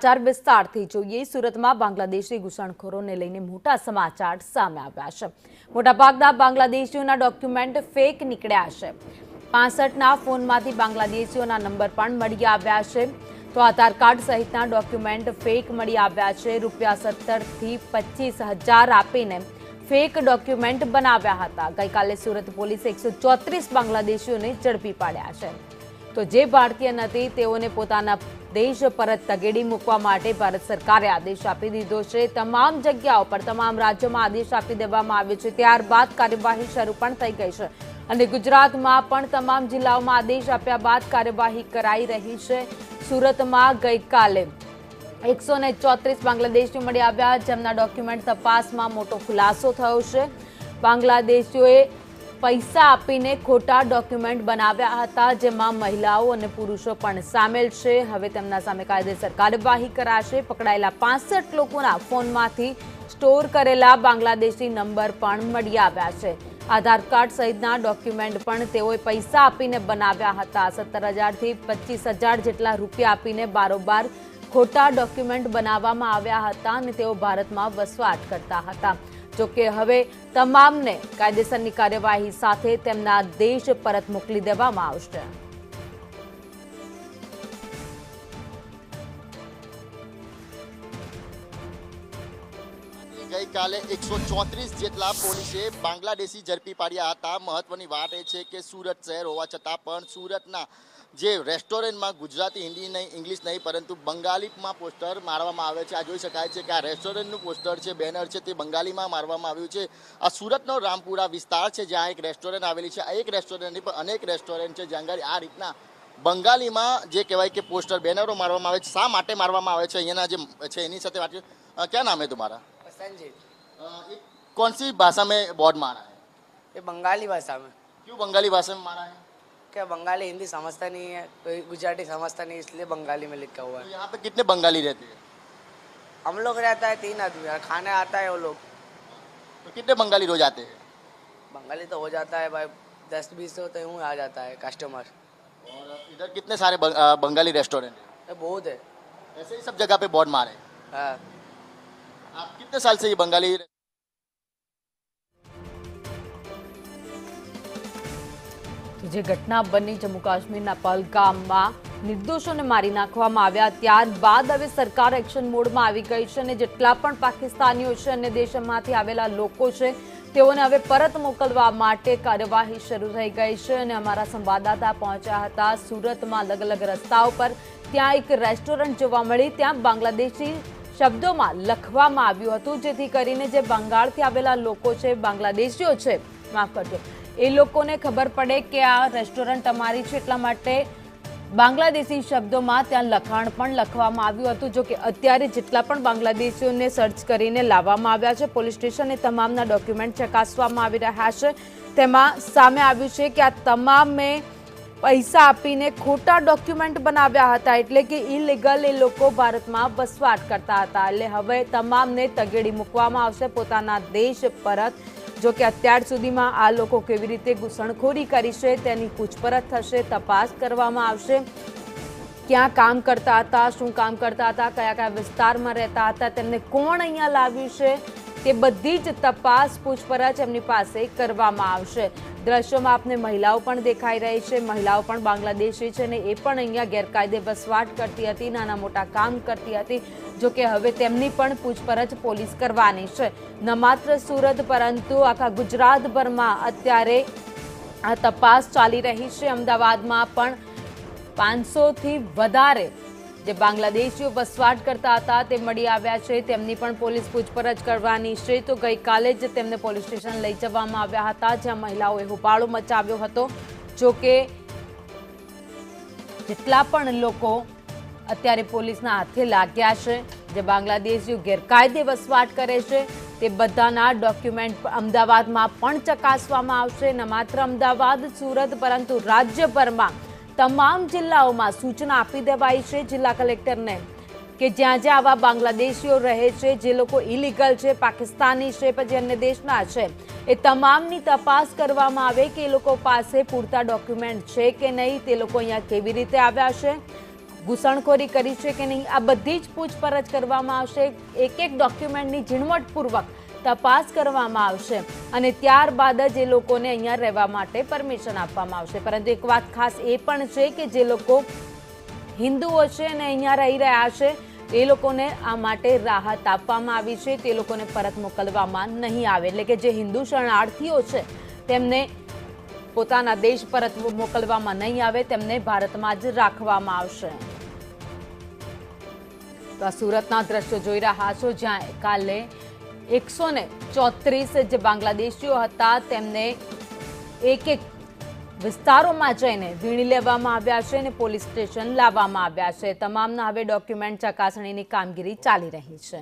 સમાચાર વિસ્તારથી જોઈએ। સુરતમાં બાંગ્લાદેશી ઘૂસણખોરોને લઈને મોટા સમાચાર સામે આવ્યા છે। મોટાભાગના બાંગ્લાદેશીઓના ડોક્યુમેન્ટ ફેક નીકળ્યા છે। 65ના ફોનમાંથી બાંગ્લાદેશીઓના નંબર પણ મળી આવ્યા છે। તો આધાર કાર્ડ સહિતના ડોક્યુમેન્ટ ફેક મળી આવ્યા છે। ₹17 થી 25,000 આપીને ફેક ડોક્યુમેન્ટ બનાવ્યા હતા। ગઈકાલે સુરત પોલીસે 134 બાંગ્લાદેશીઓને ઝડપી પાડ્યા છે। તો જે ભારતીય નથી તેઓને પોતાના દેશ પરત તગેડી મૂકવા માટે ભારત સરકારે આદેશ આપી દીધો છે। તમામ જગ્યાઓ પર તમામ રાજ્યોમાં આદેશ આપી દેવામાં આવ્યો છે। ત્યારબાદ કાર્યવાહી શરૂ પણ થઈ ગઈ છે અને ગુજરાતમાં પણ તમામ જિલ્લાઓમાં આદેશ આપ્યા બાદ કાર્યવાહી કરાઈ રહી છે। સુરતમાં ગઈકાલે 134 બાંગ્લાદેશીઓ મળી આવ્યા, જેમના ડોક્યુમેન્ટ તપાસમાં મોટો ખુલાસો થયો છે। બાંગ્લાદેશીઓએ પૈસા આપીને ખોટા ડોક્યુમેન્ટ બનાવ્યા હતા, જેમાં મહિલાઓ અને પુરુષો પણ સામેલ છે। હવે તેમના સામે કાયદેસર કાર્યવાહી કરાશે। પકડાયેલા 65 લોકોના ફોનમાંથી સ્ટોર કરેલા બાંગ્લાદેશી નંબર પણ મળી આવ્યા છે। આધાર કાર્ડ સહિતના ડોક્યુમેન્ટ પણ તેઓએ પૈસા આપીને બનાવ્યા હતા। 17,000 થી 25,000 જેટલા રૂપિયા આપીને બારોબાર ખોટા ડોક્યુમેન્ટ બનાવવામાં આવ્યા હતા અને તેઓ ભારતમાં વસવાટ કરતા હતા। જોકે હવે તમામને કાયદેસરની કાર્યવાહી સાથે તેમના દેશ પરત મોકલી દેવામાં આવશે। ગઈકાલે 134 જેટલા પોલીસે બાંગ્લાદેશી ઝડપી પાડ્યા હતા। મહત્વની વાત એ છે કે સુરત શહેર હોવા છતાં પણ સુરતના જે રેસ્ટોરન્ટમાં ગુજરાતી, હિન્દી નહીં, ઇંગ્લિશ નહીં પરંતુ બંગાળીમાં પોસ્ટર મારવામાં આવે છે। આ જોઈ શકાય છે કે આ રેસ્ટોરન્ટનું પોસ્ટર છે, બેનર છે, તે બંગાળીમાં મારવામાં આવ્યું છે। આ સુરતનો રામપુરા વિસ્તાર છે, જ્યાં એક રેસ્ટોરન્ટ આવેલી છે। આ એક રેસ્ટોરન્ટ નહીં પણ અનેક રેસ્ટોરન્ટ છે, જ્યાં આ રીતના બંગાળીમાં જે કહેવાય કે પોસ્ટર, બેનરો મારવામાં આવે છે। શા માટે મારવામાં આવે છે અહીંયાના જે છે એની સાથે વાત કરીએ। ક્યાં નામ है तुम्हारा? संजीव। ये कौन सी भाषा में बोर्ड मारा है? ये बंगाली भाषा में। क्यों बंगाली भाषा में मारा है? क्या बंगाली हिंदी समझता नहीं है, कोई गुजराती समझता नहीं, इसलिए बंगाली में लिखा हुआ तो है। यहाँ पे कितने बंगाली रहते हैं? हम लोग रहता है 3 आदमी और खाने आता है वो लोग। तो कितने बंगाली रोज आते हैं? बंगाली तो हो जाता है भाई 10-20 तो यूँ आ जाता है कस्टमर। और इधर कितने सारे बंगाली रेस्टोरेंट है? ये बहुत है। ऐसे ही सब जगह पे बोर्ड मारे हैं। हाँ। आप कितने साल से ये बंगाली? જે ઘટના બની જમ્મુ કાશ્મીરના પહલગામમાં નિર્દોષોને મારી નાખવામાં આવ્યા, ત્યારબાદ હવે સરકાર એક્શન મોડમાં આવી ગઈ છે અને જેટલા પણ પાકિસ્તાનીઓ છે અને દેશમાંથી આવેલા લોકો છે તેઓને હવે પરત મોકલવા માટે કાર્યવાહી શરૂ થઈ ગઈ છે। અને અમારા સંવાદદાતા પહોંચ્યા હતા સુરતમાં અલગ અલગ રસ્તાઓ પર। ત્યાં એક રેસ્ટોરન્ટ જોવા મળી, ત્યાં બાંગ્લાદેશી શબ્દોમાં લખવામાં આવ્યું હતું, જેથી કરીને જે બંગાળથી આવેલા લોકો છે, બાંગ્લાદેશીઓ છે, માફ કરજો, એ લોકોને ખબર પડે કે આ રેસ્ટોરન્ટ અમારી છે, એટલા માટે બાંગ્લાદેશી શબ્દોમાં ત્યાં લખાણ પણ લખવામાં આવ્યું હતું। જો કે અત્યારે જેટલા પણ બાંગ્લાદેશીઓને સર્ચ કરીને લાવવામાં આવ્યા છે પોલીસ સ્ટેશને, તમામના ડોક્યુમેન્ટ ચકાસવામાં આવી રહ્યા છે। તેમાં સામે આવ્યું છે કે આ તમામે પૈસા આપીને ખોટા ડોક્યુમેન્ટ બનાવ્યા હતા, એટલે કે ઇલીગલ એ લોકો ભારતમાં વસવાટ કરતા હતા। એટલે હવે તમામને તગેડી મૂકવામાં આવશે પોતાના દેશ પરત। જો કે અત્યાર સુધીમાં આ લોકો કેવી રીતે ઘૂસણખોરી કરી છે તેની પૂછપરછ થશે, તપાસ કરવામાં આવશે। ક્યાં કામ કરતા હતા, શું કામ કરતા હતા, કયા કયા વિસ્તારમાં રહેતા હતા, તેમને કોણ અહીંયા લાવ્યું છે, તે બધી જ તપાસ, પૂછપરછ એમની પાસે કરવામાં આવશે। દ્રશ્યોમાં આપને મહિલાઓ પણ દેખાઈ રહી છે। મહિલાઓ પણ બાંગ્લાદેશી છે અને એ પણ અહીંયા ગેરકાયદે વસવાટ કરતી હતી, નાના મોટા કામ કરતી હતી। જો કે હવે તેમની પણ પૂછપરછ પોલીસ કરવાની છે। ન માત્ર સુરત પરંતુ આખા ગુજરાતભરમાં અત્યારે આ તપાસ ચાલી રહી છે। અમદાવાદમાં પણ 500 થી વધારે જે બાંગ્લાદેશીઓ વસવાટ કરતા હતા તે મળી આવ્યા છે, તેમની પણ પોલીસ પૂછપરછ કરવાની છે। તો ગઈકાલે જ તેમને પોલીસ સ્ટેશન લઈ જવામાં આવ્યા હતા, જ્યાં મહિલાઓએ હોબાળો મચાવ્યો હતો। જો કે જેટલા પણ લોકો અત્યારે પોલીસના હાથે લાગ્યા છે, જે બાંગ્લાદેશીઓ ગેરકાયદે વસવાટ કરે છે, તે બધાના ડોક્યુમેન્ટ અમદાવાદમાં પણ ચકાસવામાં આવશે। ન માત્ર અમદાવાદ, સુરત પરંતુ રાજ્યભરમાં તમામ જિલ્લાઓમાં સૂચના આપી દેવાઈ છે જિલ્લા કલેક્ટરને કે જ્યાં જ્યાં આવા બાંગ્લાદેશીઓ રહે છે, જે લોકો ઇલીગલ છે, પાકિસ્તાની છે, પછી અન્ય દેશના છે, એ તમામની તપાસ કરવામાં આવે કે એ લોકો પાસે પૂરતા ડોક્યુમેન્ટ છે કે નહીં, તે લોકો અહીંયા કેવી રીતે આવ્યા છે, ઘૂસણખોરી કરી છે કે નહીં, આ બધી જ પૂછપરછ કરવામાં આવશે. એક એક ડોક્યુમેન્ટની ઝીણવટપૂર્વક તપાસ કરવામાં આવશે અને ત્યારબાદ જ એ લોકોને અહીંયા રહેવા માટે પરમિશન આપવામાં આવશે. પરંતુ એક વાત ખાસ એ પણ છે કે જે લોકો હિન્દુઓ છે અને અહીંયા રહી રહ્યા છે એ લોકોને આ માટે રાહત આપવામાં આવી છે. તે લોકોને પરત મોકલવામાં નહીં આવે, એટલે કે જે હિન્દુ શરણાર્થીઓ છે તેમને પોતાના દેશ પરત મોકલવામાં નહીં આવે, તેમને ભારતમાં જ રાખવામાં આવશે. તો આ સુરતના દ્રશ્યો જોઈ રહ્યા છો, જ્યાં કાલે 134 જે બાંગ્લાદેશીઓ હતા તેમને એક એક વિસ્તારોમાં જઈને વીણી લેવામાં આવ્યા છે અને પોલીસ સ્ટેશન લાવવામાં આવ્યા છે. તમામના હવે ડોક્યુમેન્ટ ચકાસણીની કામગીરી ચાલી રહી છે.